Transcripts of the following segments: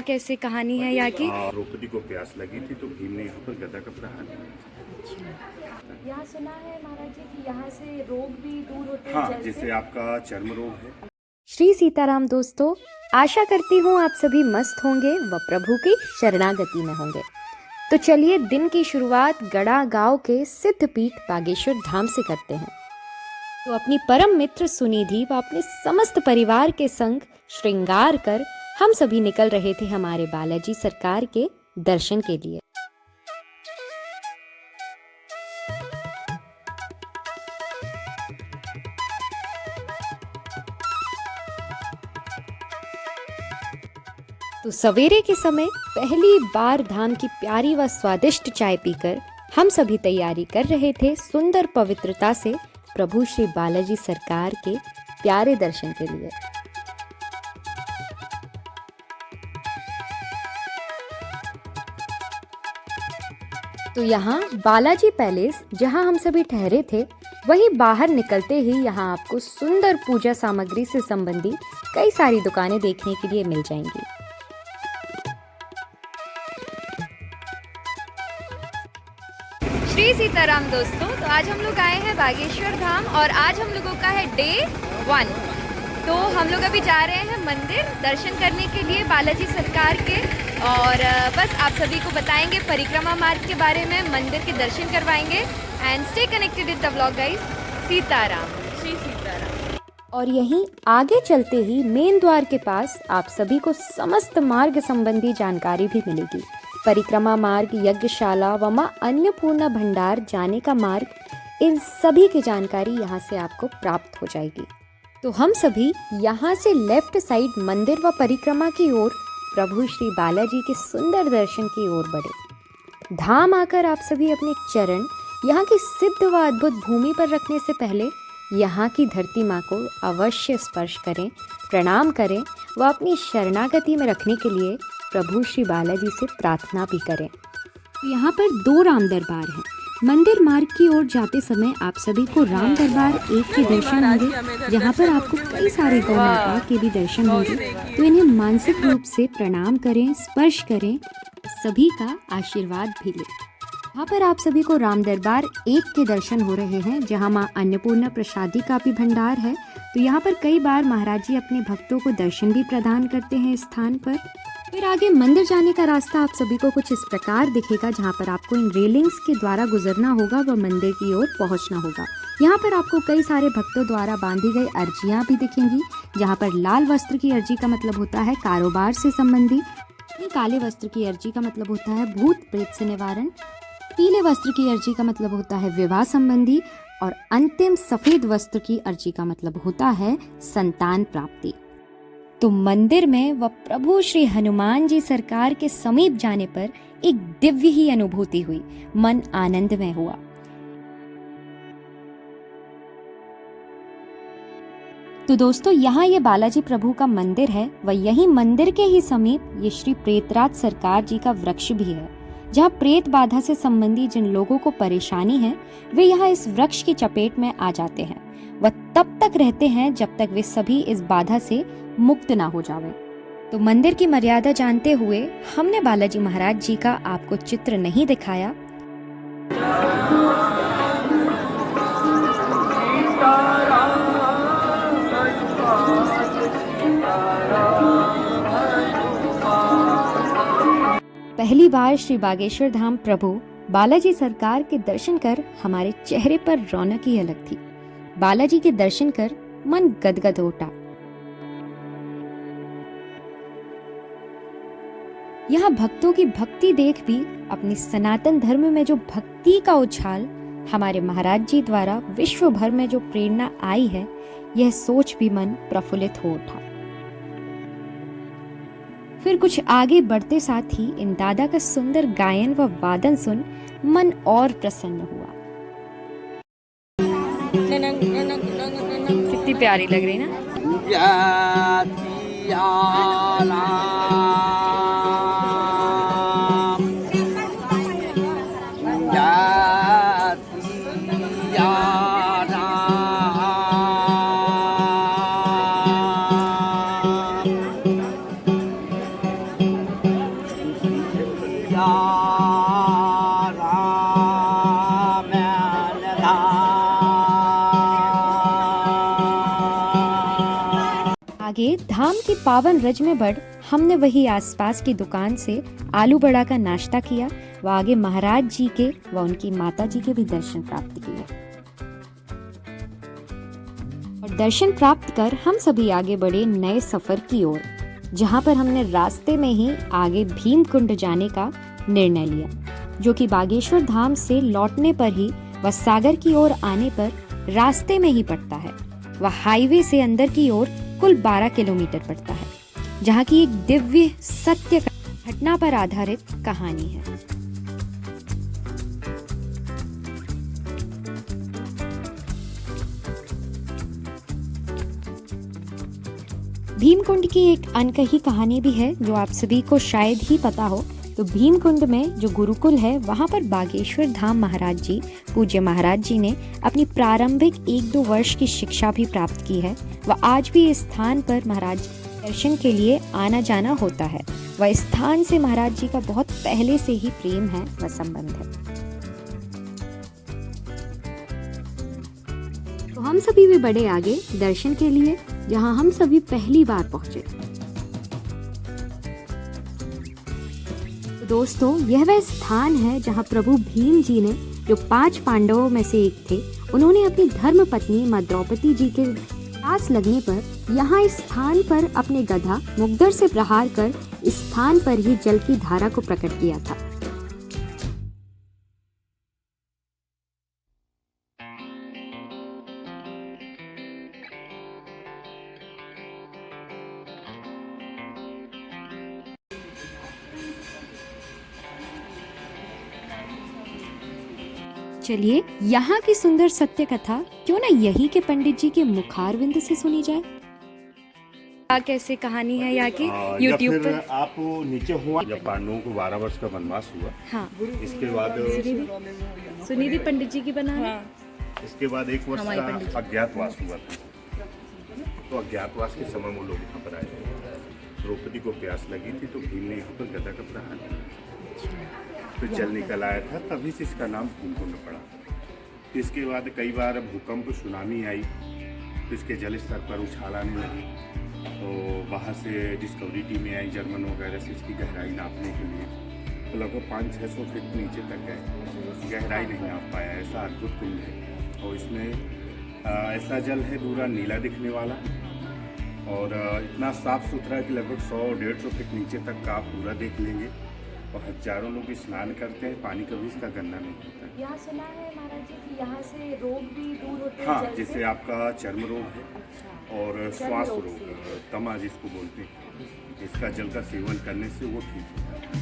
कैसे कहानी है यहाँ की? द्रौपदी को प्यास लगी थी तो भीम ने यहाँ पर गदा का प्रहार किया। यहाँ सुना है महाराज जी कि यहाँ से रोग भी दूर होते हैं, हाँ, जैसे आपका चर्म रोग है। श्री सीताराम दोस्तों, आशा करती हूँ आप सभी मस्त होंगे व प्रभु की शरणागति में होंगे। तो चलिए दिन की शुरुआत गड़ा गांव के सिद्ध पीठ बागेश्वर धाम से करते हैं। तो अपनी परम मित्र सुनिधि व अपने समस्त परिवार के संग श्रृंगार कर हम सभी निकल रहे थे हमारे बालाजी सरकार के दर्शन के लिए। तो सवेरे के समय पहली बार धाम की प्यारी व स्वादिष्ट चाय पीकर हम सभी तैयारी कर रहे थे सुंदर पवित्रता से प्रभु श्री बालाजी सरकार के प्यारे दर्शन के लिए। तो यहाँ बालाजी पैलेस जहाँ हम सभी ठहरे थे, वहीं बाहर निकलते ही यहाँ आपको सुंदर पूजा सामग्री से संबंधी कई सारी दुकानें देखने के लिए मिल जाएंगी। श्री सीताराम दोस्तों, तो आज हम लोग आए हैं बागेश्वर धाम और आज हम लोगों का है डे 1। तो हम लोग अभी जा रहे हैं मंदिर दर्शन करने के लिए बालाजी सरकार के, और बस आप सभी को बताएंगे परिक्रमा मार्ग के बारे में, मंदिर के दर्शन करवाएंगे। And stay connected with the vlog guys. Sitaram, Shri Sitaram. और यहीं आगे चलते ही मेन द्वार के पास आप सभी को समस्त मार्ग संबंधी जानकारी भी मिलेगी। परिक्रमा मार्ग, यज्ञशाला व मां अन्नपूर्णा भंडार जाने का मार्ग, इन सभी की जानकारी यहाँ से आपको प्राप्त हो जाएगी। तो हम सभी यहाँ से लेफ्ट साइड मंदिर व परिक्रमा की ओर प्रभु श्री बालाजी के सुंदर दर्शन की ओर बढ़े। धाम आकर आप सभी अपने चरण यहाँ की सिद्ध व अद्भुत भूमि पर रखने से पहले यहाँ की धरती माँ को अवश्य स्पर्श करें, प्रणाम करें व अपनी शरणागति में रखने के लिए प्रभु श्री बालाजी से प्रार्थना भी करें। यहाँ पर 2 राम दरबार हैं। मंदिर मार्ग की ओर जाते समय आप सभी को राम दरबार 1 के दर्शन होंगे, जहाँ पर आपको कई सारे गौ माता के भी दर्शन होंगे। तो इन्हें मानसिक रूप से प्रणाम करें, स्पर्श करें, सभी का आशीर्वाद भी लें। यहाँ पर आप सभी को राम दरबार 1 के दर्शन हो रहे हैं, जहाँ माँ अन्नपूर्णा प्रसादी का भी भंडार है। तो यहाँ पर कई बार महाराज जी अपने भक्तों को दर्शन भी प्रदान करते हैं इस स्थान पर। फिर आगे मंदिर जाने का रास्ता आप सभी को कुछ इस प्रकार दिखेगा, जहाँ पर आपको इन रेलिंग्स के द्वारा गुजरना होगा व मंदिर की ओर पहुँचना होगा। यहाँ पर आपको कई सारे भक्तों द्वारा बांधी गई अर्जियाँ भी दिखेंगी, जहाँ पर लाल वस्त्र की अर्जी का मतलब होता है कारोबार से संबंधी, काले वस्त्र की अर्जी का मतलब होता है भूत प्रेत से निवारण, पीले वस्त्र की अर्जी का मतलब होता है विवाह संबंधी, और अंतिम सफेद वस्त्र की अर्जी का मतलब होता है संतान प्राप्ति। तो मंदिर में व प्रभु श्री हनुमान जी सरकार के समीप जाने पर एक दिव्य ही अनुभूति हुई, मन आनंदमय हुआ। तो दोस्तों, यहाँ ये बालाजी प्रभु का मंदिर है व यही मंदिर के ही समीप ये श्री प्रेतराज सरकार जी का वृक्ष भी है, जहाँ प्रेत बाधा से संबंधी जिन लोगों को परेशानी है वे यहाँ इस वृक्ष की चपेट में आ जाते हैं व तब तक रहते हैं जब तक वे सभी इस बाधा से मुक्त ना हो जावे। तो मंदिर की मर्यादा जानते हुए हमने बालाजी महाराज जी का आपको चित्र नहीं दिखाया। पहली बार श्री बागेश्वर धाम प्रभु बालाजी सरकार के दर्शन कर हमारे चेहरे पर रौनक ही अलग थी। बालाजी के दर्शन कर मन गदगद उठा। यहाँ भक्तों की भक्ति देख भी अपनी सनातन धर्म में जो भक्ति का उछाल हमारे महाराज जी द्वारा विश्व भर में जो प्रेरणा आई है, यह सोच भी मन प्रफुल्लित हो उठा। फिर कुछ आगे बढ़ते साथ ही इन दादा का सुंदर गायन व वादन सुन मन और प्रसन्न हुआ। कितनी प्यारी लग रही ना। आगे धाम की पावन रज में बढ़ हमने वही आसपास की दुकान से आलू बड़ा का नाश्ता किया व आगे महाराज जी के व उनकी माता जी के भी दर्शन प्राप्त किए। और दर्शन प्राप्त कर हम सभी आगे बढ़े नए सफर की ओर, जहां पर हमने रास्ते में ही आगे भीमकुंड जाने का निर्णय लिया, जो कि बागेश्वर धाम से लौटने पर ही व सागर की ओर आने पर रास्ते में ही पड़ता है। वह हाईवे से अंदर की ओर कुल 12 किलोमीटर पड़ता है, जहाँ की एक दिव्य सत्य घटना पर आधारित कहानी है। भीमकुंड की एक अनकही कहानी भी है जो आप सभी को शायद ही पता हो। तो भीमकुंड में जो गुरुकुल है वहाँ पर बागेश्वर धाम महाराज जी, पूज्य महाराज जी ने अपनी प्रारंभिक 1-2 वर्ष की शिक्षा भी प्राप्त की है। व आज भी इस स्थान पर महाराज दर्शन के लिए आना जाना होता है। वह इस स्थान से महाराज जी का बहुत पहले से ही प्रेम है व संबंध है। तो हम सभी भी बढ़े आगे दर्शन के लिए, जहां हम सभी पहली बार पहुंचे। तो दोस्तों, यह वह स्थान है जहां प्रभु भीम जी ने, जो 5 पांडवों में से एक थे, उन्होंने अपनी धर्म पत्नी मां द्रौपदी जी के प्यास लगने पर यहाँ इस स्थान पर अपने गधा मुग्धर से प्रहार कर इस स्थान पर ही जल की धारा को प्रकट किया था। चलिए यहाँ की सुंदर सत्य कथा क्यों ना यही के पंडित जी के मुखारविंद से सुनी जाए। कैसे कहानी है यहाँ की YouTube पर? आप नीचे हुआ जब पांडवों को 12 वर्ष का वनवास हुआ। हाँ, इसके बाद सुनिधि पंडित जी की बना है। इसके बाद 1 वर्ष का अज्ञातवास हुआ था। तो अज्ञातवास के समय वो लोग यहाँ पर आए थे। द्रौपदी को प्यास लगी थी तो भीम ने यहाँ पर गदा का प्रहार किया, तो जल निकल आया था, तभी से इसका नाम भीमकुंड पड़ा। इसके बाद कई बार भूकंप सुनामी आई तो इसके जल स्तर पर उछाल आने लगी। तो बाहर से डिस्कवरी टीमें आई जर्मन वगैरह से इसकी गहराई नापने के लिए, तो लगभग 500-600 फीट नीचे तक गए, गहराई नहीं नाप पाया। ऐसा अद्भुत कुंड है और इसमें ऐसा जल है पूरा नीला दिखने वाला और इतना साफ़ सुथरा है कि लगभग 100-150 फीट नीचे तक का आप पूरा देख लेंगे और हजारों लोग स्नान करते हैं। पानी कभी इसका गंदा नहीं होता है। यहाँ सुना है महाराज जी कि यहाँ से रोग भी दूर होते हैं। हाँ, जैसे आपका चर्म रोग है और श्वास रोग, तमा जिसको बोलते हैं, इसका जल का सेवन करने से वो ठीक होता है।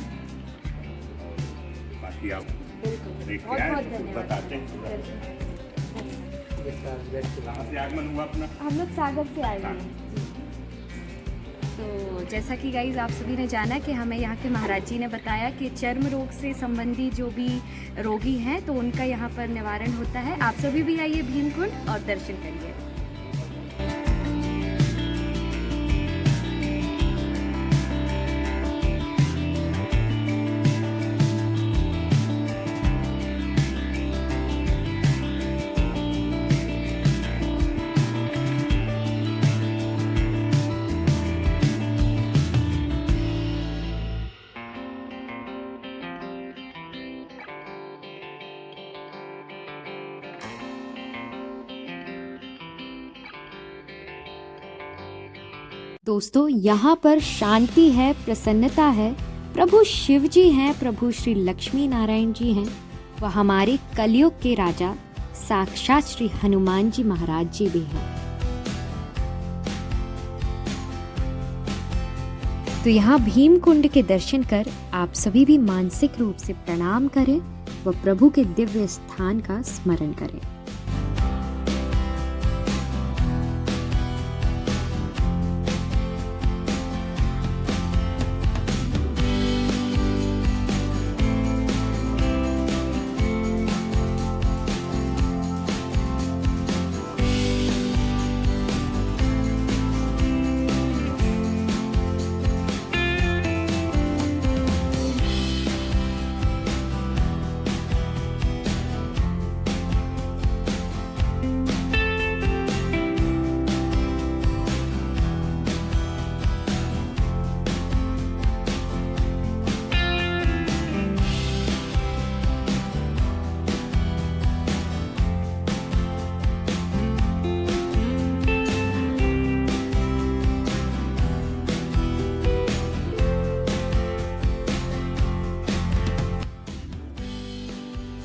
बाकी आप देखते हैं तो बताते हैं। आगमन हुआ अपना, हम लोग सागर से आए हैं। तो जैसा कि गाइज आप सभी ने जाना कि हमें यहाँ के महाराज जी ने बताया कि चर्म रोग से संबंधी जो भी रोगी हैं तो उनका यहाँ पर निवारण होता है। आप सभी भी आइए भीमकुंड और दर्शन करिए। दोस्तों, यहाँ पर शांति है, प्रसन्नता है। प्रभु शिव जी हैं, प्रभु श्री लक्ष्मी नारायण जी हैं, वह हमारे कलयुग के राजा साक्षात श्री हनुमान जी महाराज जी भी हैं। तो यहाँ भीमकुंड के दर्शन कर आप सभी भी मानसिक रूप से प्रणाम करें व प्रभु के दिव्य स्थान का स्मरण करें।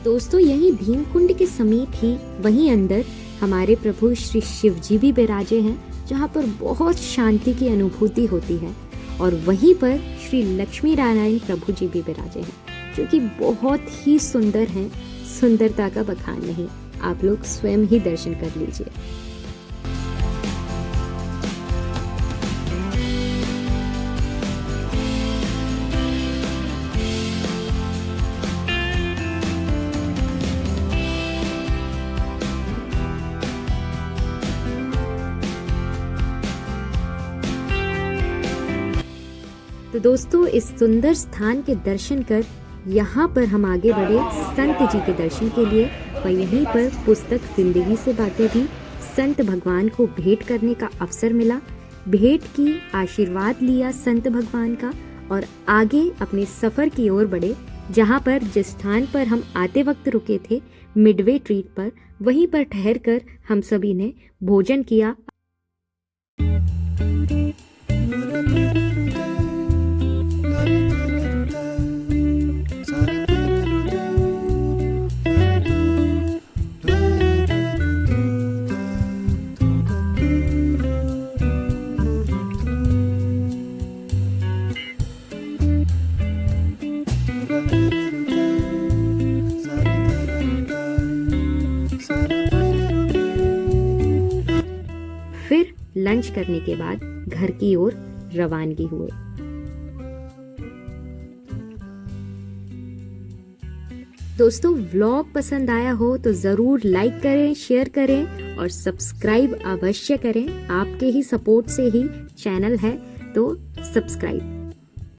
दोस्तों यही भीमकुंड के समीप ही वहीं अंदर हमारे प्रभु श्री शिव जी भी विराजे हैं, जहाँ पर बहुत शांति की अनुभूति होती है। और वहीं पर श्री लक्ष्मी नारायण प्रभु जी भी विराजे हैं, जो कि बहुत ही सुंदर हैं, सुंदरता का बखान नहीं, आप लोग स्वयं ही दर्शन कर लीजिए। तो दोस्तों इस सुंदर स्थान के दर्शन कर यहाँ पर हम आगे बढ़े संत जी के दर्शन के लिए, और यहीं पर पुस्तक जिंदगी से बातें भी संत भगवान को भेंट करने का अवसर मिला। भेंट की, आशीर्वाद लिया संत भगवान का और आगे अपने सफर की ओर बढ़े, जहाँ पर जिस स्थान पर हम आते वक्त रुके थे मिडवे ट्रीट पर, वहीं पर ठहर कर हम सभी ने भोजन किया। फिर लंच करने के बाद घर की ओर रवानगी हुए। दोस्तों व्लॉग पसंद आया हो तो ज़रूर लाइक करें, शेयर करें और सब्सक्राइब अवश्य करें। आपके ही सपोर्ट से ही चैनल है, तो सब्सक्राइब।